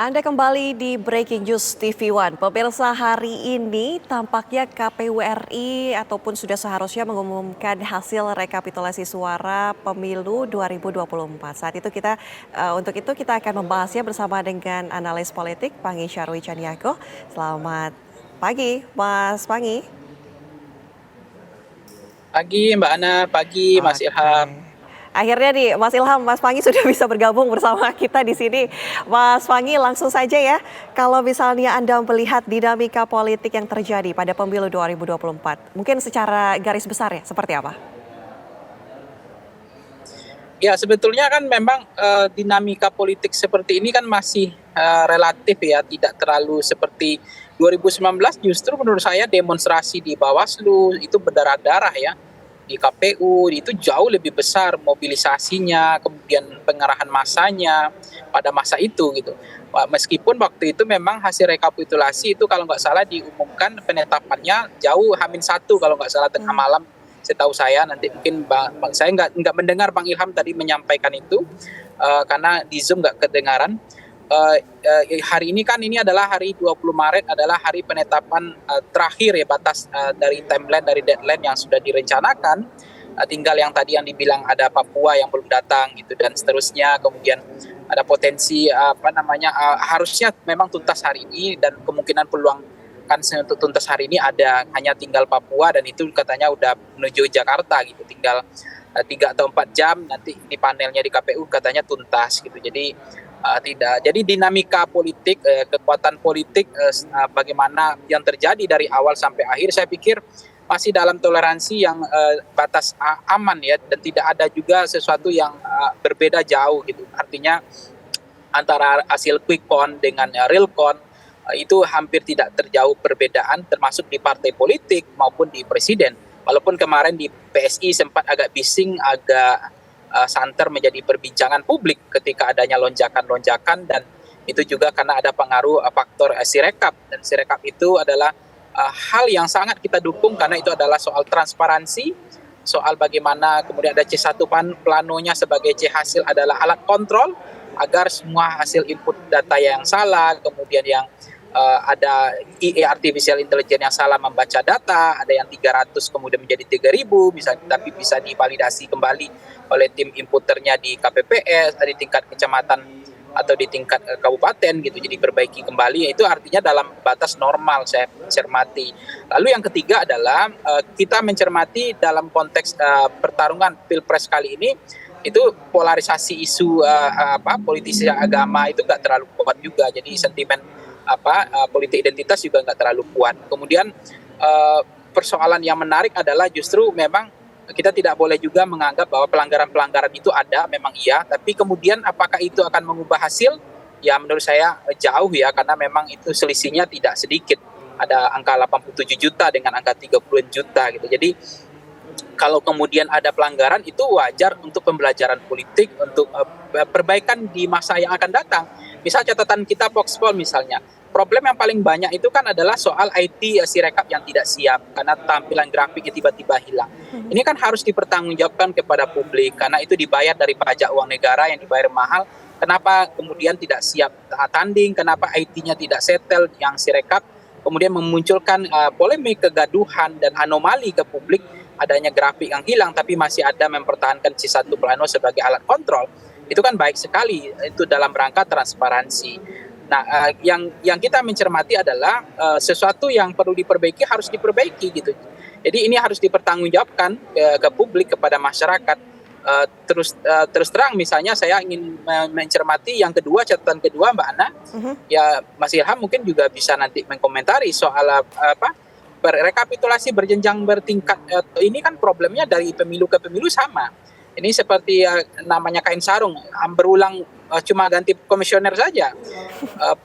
Anda kembali di Breaking News TV One. Pemirsa, hari ini tampaknya KPU RI ataupun sudah seharusnya mengumumkan hasil rekapitulasi suara pemilu 2024. Untuk itu kita akan membahasnya bersama dengan analis politik Pangi Syarwi Caniago. Selamat pagi, Mas Pangi. Pagi Mbak Ana, pagi Mas Oke. Ilham. Akhirnya nih Mas Ilham, Mas Pangi sudah bisa bergabung bersama kita di sini. Mas Pangi, langsung saja ya, kalau misalnya Anda melihat dinamika politik yang terjadi pada pemilu 2024, mungkin secara garis besar ya, seperti apa? Ya sebetulnya kan memang dinamika politik seperti ini kan masih relatif ya, tidak terlalu seperti 2019. Justru menurut saya demonstrasi di Bawaslu itu berdarah-darah ya. Di KPU itu jauh lebih besar mobilisasinya, kemudian pengerahan masanya pada masa itu gitu. Meskipun waktu itu memang hasil rekapitulasi itu kalau nggak salah diumumkan penetapannya jauh H-1 kalau nggak salah tengah malam. Setahu saya nanti mungkin saya nggak mendengar Bang Ilham tadi menyampaikan itu karena di Zoom nggak kedengaran. Hari ini kan ini adalah hari 20 Maret adalah hari penetapan terakhir ya batas dari timeline dari deadline yang sudah direncanakan. Tinggal yang tadi yang dibilang ada Papua yang belum datang gitu dan seterusnya, kemudian ada potensi harusnya memang tuntas hari ini dan kemungkinan peluang kan untuk tuntas hari ini ada, hanya tinggal Papua dan itu katanya udah menuju Jakarta gitu, tinggal 3 atau 4 jam nanti di panelnya di KPU katanya tuntas gitu. Jadi tidak. Jadi dinamika politik, kekuatan politik, bagaimana yang terjadi dari awal sampai akhir, saya pikir masih dalam toleransi yang batas aman ya, dan tidak ada juga sesuatu yang berbeda jauh gitu. Artinya antara hasil quick count dengan real count itu hampir tidak terjauh perbedaan, termasuk di partai politik maupun di presiden. Walaupun kemarin di PSI sempat agak bising, agak santer menjadi perbincangan publik ketika adanya lonjakan-lonjakan, dan itu juga karena ada pengaruh faktor Sirekap, dan Sirekap itu adalah hal yang sangat kita dukung karena itu adalah soal transparansi, soal bagaimana kemudian ada C1 planonya sebagai C hasil adalah alat kontrol agar semua hasil input data yang salah, kemudian yang ada artificial intelligence yang salah membaca data, ada yang 300 kemudian menjadi 3.000 misalnya, tapi bisa divalidasi kembali oleh tim inputernya di KPPS, di tingkat kecamatan atau di tingkat kabupaten gitu, jadi perbaiki kembali. Itu artinya dalam batas normal saya cermati. Lalu yang ketiga adalah kita mencermati dalam konteks pertarungan Pilpres kali ini, itu polarisasi isu politisi agama itu nggak terlalu kuat juga, jadi sentimen politik identitas juga nggak terlalu kuat. Kemudian persoalan yang menarik adalah justru memang kita tidak boleh juga menganggap bahwa pelanggaran-pelanggaran itu ada, memang iya, tapi kemudian apakah itu akan mengubah hasil? Ya menurut saya jauh ya, karena memang itu selisihnya tidak sedikit. Ada angka 87 juta dengan angka 30 juta gitu. Jadi kalau kemudian ada pelanggaran itu wajar untuk pembelajaran politik, untuk perbaikan di masa yang akan datang. Misal catatan kita Voxpol misalnya, problem yang paling banyak itu kan adalah soal IT Sirekap yang tidak siap karena tampilan grafiknya tiba-tiba hilang. Ini kan harus dipertanggungjawabkan kepada publik karena itu dibayar dari pajak uang negara yang dibayar mahal. Kenapa kemudian tidak siap tanding, kenapa IT-nya tidak settle yang Sirekap, kemudian memunculkan polemik, kegaduhan dan anomali ke publik, adanya grafik yang hilang tapi masih ada mempertahankan C1 plano sebagai alat kontrol. Itu kan baik sekali, itu dalam rangka transparansi. Nah, yang kita mencermati adalah sesuatu yang perlu diperbaiki harus diperbaiki gitu. Jadi ini harus dipertanggungjawabkan ke publik, kepada masyarakat. Terus terang misalnya saya ingin mencermati yang kedua, catatan kedua Mbak Ana, ya Mas Ilham mungkin juga bisa nanti mengkomentari soal rekapitulasi berjenjang bertingkat. Ini kan problemnya dari pemilu ke pemilu sama. Ini seperti namanya kain sarung, berulang cuma ganti komisioner saja.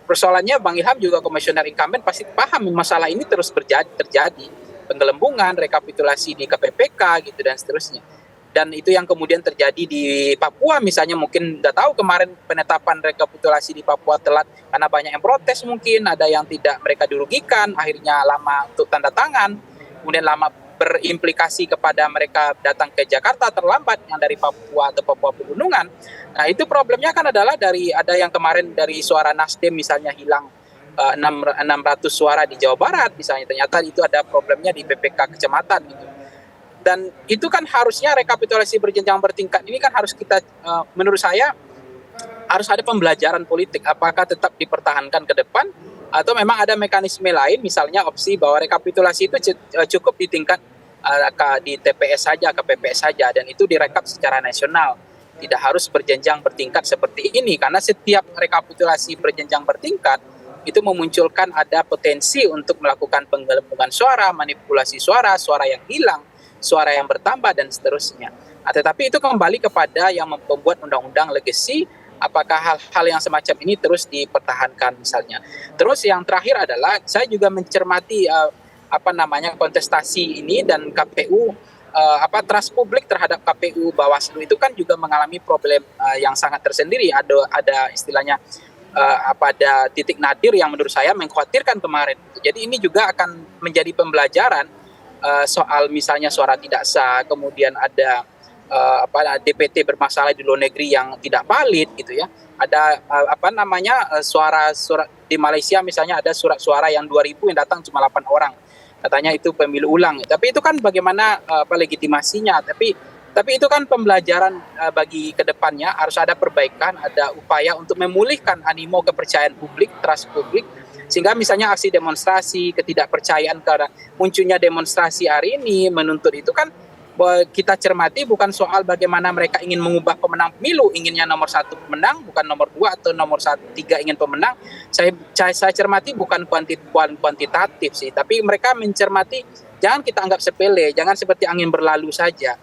Persoalannya Bang Ilham juga komisioner incumbent pasti paham masalah ini terus terjadi. Penggelembungan, rekapitulasi di KPPK gitu dan seterusnya. Dan itu yang kemudian terjadi di Papua misalnya, mungkin udah tahu kemarin penetapan rekapitulasi di Papua telat karena banyak yang protes, mungkin ada yang tidak mereka dirugikan, akhirnya lama untuk tanda tangan, kemudian lama berimplikasi kepada mereka datang ke Jakarta terlambat yang dari Papua atau Papua Pegunungan. Nah itu problemnya kan adalah ada yang kemarin dari suara Nasdem misalnya hilang 600 suara di Jawa Barat misalnya, ternyata itu ada problemnya di PPK kecamatan gitu. Dan itu kan harusnya rekapitulasi berjenjang bertingkat ini kan harus kita, menurut saya harus ada pembelajaran politik, apakah tetap dipertahankan ke depan atau memang ada mekanisme lain, misalnya opsi bahwa rekapitulasi itu cukup di tingkat di TPS saja, KPPS saja, dan itu direkap secara nasional, tidak harus berjenjang bertingkat seperti ini, karena setiap rekapitulasi berjenjang bertingkat itu memunculkan ada potensi untuk melakukan penggelembungan suara, manipulasi suara, suara yang hilang, suara yang bertambah, dan seterusnya. Nah, tetapi itu kembali kepada yang membuat undang-undang legacy, apakah hal-hal yang semacam ini terus dipertahankan misalnya. Terus yang terakhir adalah saya juga mencermati kontestasi ini dan KPU, trust publik terhadap KPU Bawaslu itu kan juga mengalami problem yang sangat tersendiri. Ada istilahnya pada titik nadir yang menurut saya mengkhawatirkan kemarin. Jadi ini juga akan menjadi pembelajaran soal misalnya suara tidak sah, kemudian ada DPT bermasalah di luar negeri yang tidak valid gitu ya. Ada suara di Malaysia misalnya ada surat suara yang 2.000 yang datang cuma 8 orang. Katanya itu pemilu ulang. Tapi itu kan bagaimana legitimasinya. Tapi itu kan pembelajaran bagi kedepannya, harus ada perbaikan, ada upaya untuk memulihkan animo kepercayaan publik, trust publik, sehingga misalnya aksi demonstrasi, ketidakpercayaan karena munculnya demonstrasi hari ini menuntut itu kan kita cermati bukan soal bagaimana mereka ingin mengubah pemenang pemilu, inginnya nomor 1 pemenang, bukan nomor 2 atau nomor 3 ingin pemenang. Saya cermati bukan kuantitatif sih, tapi mereka mencermati jangan kita anggap sepele, jangan seperti angin berlalu saja.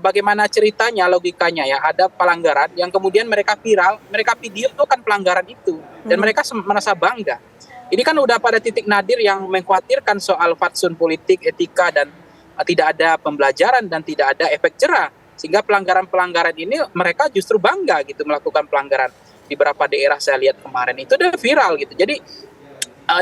Bagaimana ceritanya, logikanya ya, ada pelanggaran yang kemudian mereka viral, mereka video itu kan pelanggaran itu, dan mereka merasa bangga. Ini kan udah pada titik nadir yang mengkhawatirkan soal fatsun politik, etika, dan tidak ada pembelajaran dan tidak ada efek jerah, sehingga pelanggaran-pelanggaran ini mereka justru bangga gitu melakukan pelanggaran. Di beberapa daerah saya lihat kemarin itu udah viral gitu. Jadi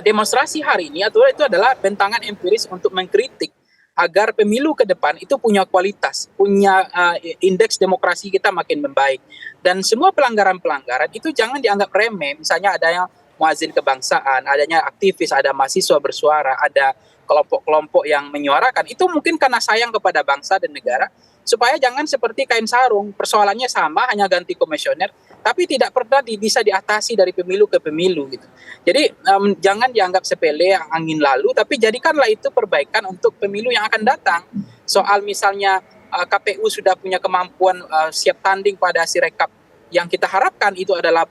demonstrasi hari ini itu adalah bentangan empiris untuk mengkritik agar pemilu ke depan itu punya kualitas, punya indeks demokrasi kita makin membaik. Dan semua pelanggaran-pelanggaran itu jangan dianggap remeh. Misalnya ada yang muazin kebangsaan, adanya aktivis, ada mahasiswa bersuara, ada kelompok-kelompok yang menyuarakan, itu mungkin karena sayang kepada bangsa dan negara, supaya jangan seperti kain sarung, persoalannya sama, hanya ganti komisioner, tapi tidak pernah bisa diatasi dari pemilu ke pemilu gitu. Jadi jangan dianggap sepele, angin lalu, tapi jadikanlah itu perbaikan untuk pemilu yang akan datang. Soal misalnya KPU sudah punya kemampuan siap tanding pada Sirekap, yang kita harapkan itu adalah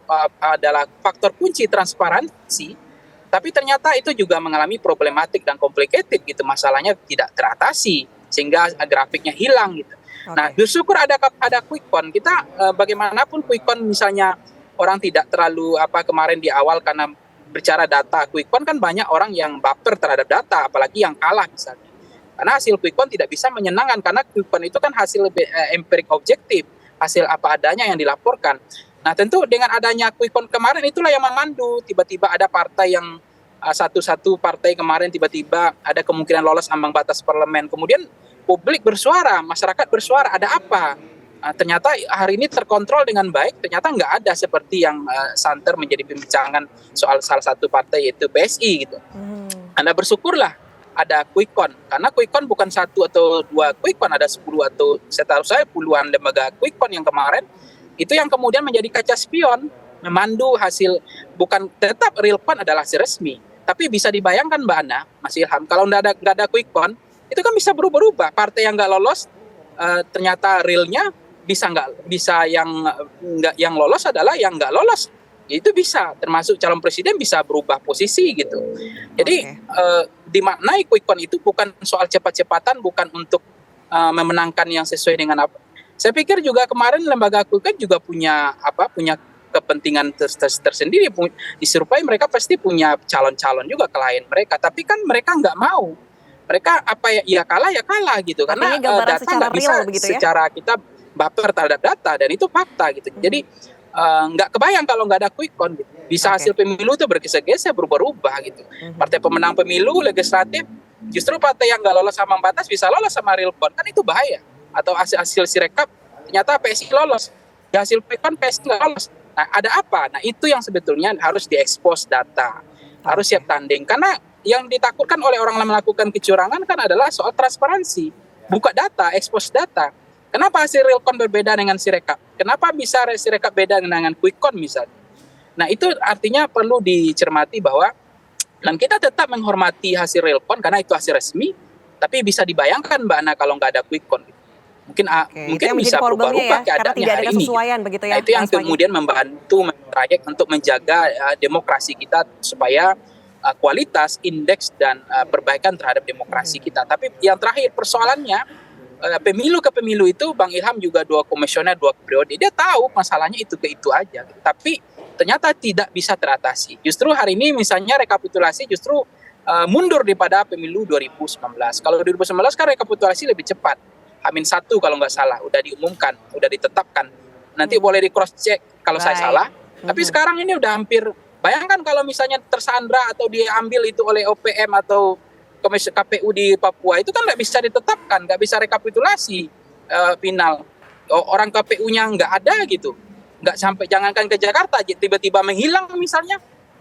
faktor kunci transparansi. Tapi ternyata itu juga mengalami problematik dan complicated gitu, masalahnya tidak teratasi sehingga grafiknya hilang gitu. Okay. Nah, bersyukur ada quick count. Kita bagaimanapun quick count misalnya orang tidak terlalu kemarin di awal karena bicara data, quick count kan banyak orang yang baper terhadap data, apalagi yang kalah misalnya. Karena hasil quick count tidak bisa menyenangkan, karena quick count itu kan hasil empirik objektif, hasil apa adanya yang dilaporkan. Nah tentu dengan adanya quick count kemarin itulah yang memandu, tiba-tiba ada partai yang satu partai kemarin tiba-tiba ada kemungkinan lolos ambang batas parlemen, kemudian publik bersuara, masyarakat bersuara, ada apa? Ternyata hari ini terkontrol dengan baik, ternyata nggak ada seperti yang santer menjadi pembicaraan soal salah satu partai yaitu PSI gitu. Anda bersyukurlah ada quick count, karena quick count bukan 1 atau 2 quick count, ada 10 atau setahu saya puluhan lembaga quick count yang kemarin itu yang kemudian menjadi kaca spion, memandu hasil, bukan tetap real count adalah hasil resmi, tapi bisa dibayangkan Mbak Ana, Mas Ilham, kalau nggak ada quick count, itu kan bisa berubah-ubah. Partai yang nggak lolos, ternyata realnya bisa yang lolos adalah yang nggak lolos, itu bisa, termasuk calon presiden bisa berubah posisi gitu. Jadi dimaknai quick count itu bukan soal cepat-cepatan, bukan untuk memenangkan yang sesuai dengan apa. Saya pikir juga kemarin lembaga quick count juga punya kepentingan tersendiri. Diserupai mereka pasti punya calon-calon juga klien mereka, tapi kan mereka nggak mau. Mereka ya kalah gitu, karena data nggak bisa secara kita baper terhadap data, dan itu fakta gitu. Jadi nggak kebayang kalau nggak ada quick count gitu. Bisa hasil pemilu itu bergeser-geser, berubah-ubah gitu. Partai pemenang pemilu legislatif Justru partai yang nggak lolos sama batas bisa lolos sama real count, kan itu bahaya. Atau hasil Sirekap ternyata PSI lolos, di hasil quick count PSI nggak lolos. Nah, ada apa? Nah, itu yang sebetulnya harus diekspos data, harus siap tanding. Karena yang ditakutkan oleh orang melakukan kecurangan kan adalah soal transparansi. Buka data, ekspos data. Kenapa hasil real count berbeda dengan Sirekap? Kenapa bisa Sirekap beda dengan quick count misalnya? Nah, itu artinya perlu dicermati bahwa dan kita tetap menghormati hasil real count karena itu hasil resmi, tapi bisa dibayangkan Mbak Ana kalau nggak ada quick count. Mungkin bisa berubah-ubah karena tidak ada kesesuaian ini. Begitu ya. Nah, itu yang kemudian membantu trayek untuk menjaga demokrasi kita supaya kualitas, indeks dan perbaikan terhadap demokrasi kita. Tapi yang terakhir persoalannya pemilu ke pemilu itu Bang Ilham juga 2 komisioner 2 periode, dia tahu masalahnya itu ke itu aja. Tapi ternyata tidak bisa teratasi. Justru hari ini misalnya rekapitulasi justru mundur daripada pemilu 2019. Kalau 2019 kan rekapitulasi lebih cepat. Amin 1 kalau nggak salah, udah diumumkan, udah ditetapkan. Nanti boleh di cross check kalau saya salah. Tapi sekarang ini udah hampir, bayangkan kalau misalnya tersandra atau diambil itu oleh OPM atau KPU di Papua, itu kan nggak bisa ditetapkan, nggak bisa rekapitulasi final. Orang KPU-nya nggak ada gitu. Nggak sampai, jangankan ke Jakarta, tiba-tiba menghilang misalnya.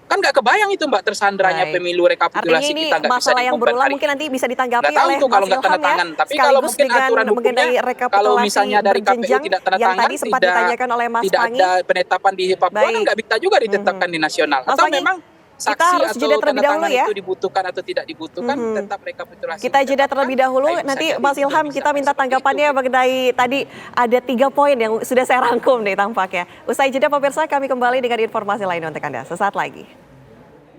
Kan nggak kebayang itu Mbak tersandranya pemilu rekapitulasi kita nggak bisa masalah yang berulang mungkin nanti bisa ditanggapi oleh Mas kalau nggak tanda tangan. Tapi kalau mungkin aturan hukumnya, kalau misalnya dari KPU tidak tanda tangan, tidak ada penetapan di Papua, kan nggak bisa juga ditetapkan di nasional. Atau memang saksi atau tanda tangan itu dibutuhkan atau tidak dibutuhkan, tetap rekapitulasi. Kita jeda terlebih dahulu, nanti Mas Ilham kita minta tanggapannya mengenai tadi ada 3 poin yang sudah saya rangkum nih tampaknya. Usai jeda pemirsa, kami kembali dengan informasi lain untuk Anda sesaat lagi.